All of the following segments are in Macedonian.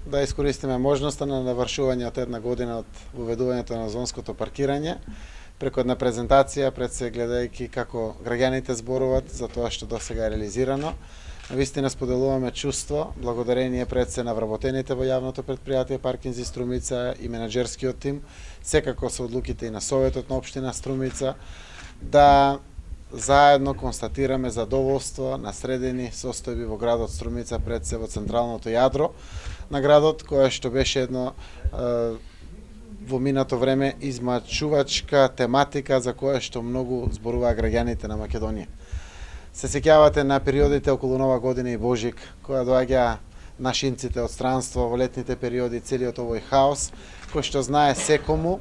да искористиме можноста на навршување од една година од уведувањето на зонското паркирање, преку една презентација, пред се гледајќи како граѓаните зборуваат за тоа што досега е реализирано. Навистина споделуваме чувство, благодарение пред се на вработените во јавното предпријатие Паркинзи Струмица и менаџерскиот тим, секако со одлуките и на Советот на општина Струмица, да заедно констатираме задоволство на средени состојби во градот Струмица, пред се во централното јадро на градот, кое што беше едно во минато време измачувачка тематика за која што многу зборуваа граѓаните на Македонија. Се сеќавате на периодите околу Нова година и Божик, која доаѓа нашинците од странство во летните периоди, целиот овој хаос, кој што знае секому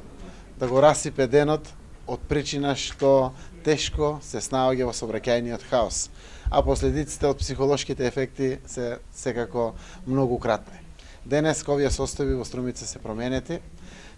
да го расипе денот од причина што тешко се снаоѓа во сообраќајниот хаос, а последиците од психолошките ефекти се секако многу кратни. Денес овие состојби во Струмица се променети.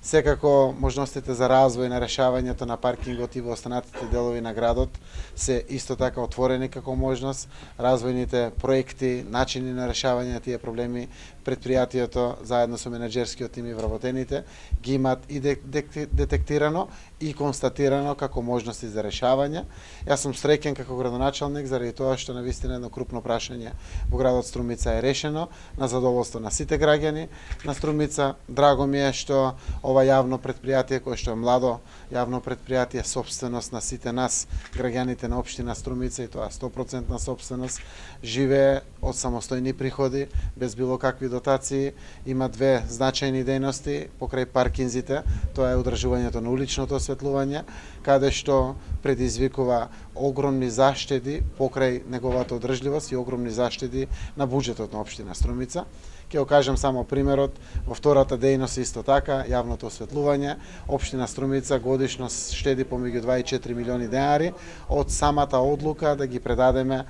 Секако можностите за развој на решавањето на паркингот и во останатите делови на градот се исто така отворени како можност. Развојните проекти, начини на решавање на тие проблеми, предпријатието заедно со менаџерскиот тим и вработените ги имаат и детектирано и констатирано како можности за решавање. Јас сум среќен како градоначалник заради тоа што навистина едно крупно прашање во градот Струмица е решено на задоволство на сите граѓани на Струмица. Драго ми е што ова јавно предпријатие, кое што е младо јавно предпријатие, собственост на сите нас, граѓаните на општина Струмица, и тоа 100% собственост, живее од самостојни приходи, без било какви дотации, има две значајни дејности покрај паркинзите. Тоа е одржувањето на уличното осветлување, каде што предизвикува огромни заштеди покрај неговата одржливост и огромни заштеди на буџетот на општина Струмица. Ќе го кажам само примерот, во втората дејност исто така, јавното осветлување, општина Струмица годишно штеди помеѓу 2 и 4 милиони денари од самата одлука да ги предадеме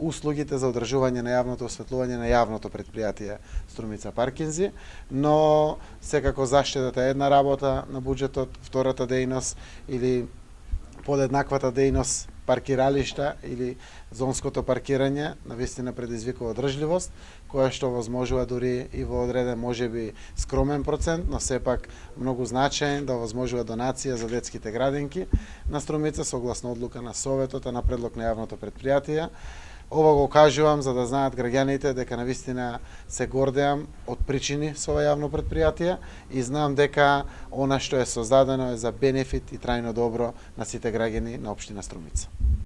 услугите за одржување на јавното осветлување на јавното предпријатие Струмица Паркинзи, но секако заштедата е една работа на буџетот, втората дејност или подеднаквата дејност, паркиралишта или зонското паркирање, навистина предизвикува одржливост, која што возможува дури и во одреден можеби скромен процент, но сепак многу значаен, да возможува донација за детските градинки на Струмица согласно одлука на Советот, а на предлог на јавното предпријатие. Ова го кажувам за да знаат граѓаните дека навистина се гордеам од причини со ова јавно предпријатие и знам дека она што е создадено е за бенефит и трајно добро на сите граѓани на општина Струмица.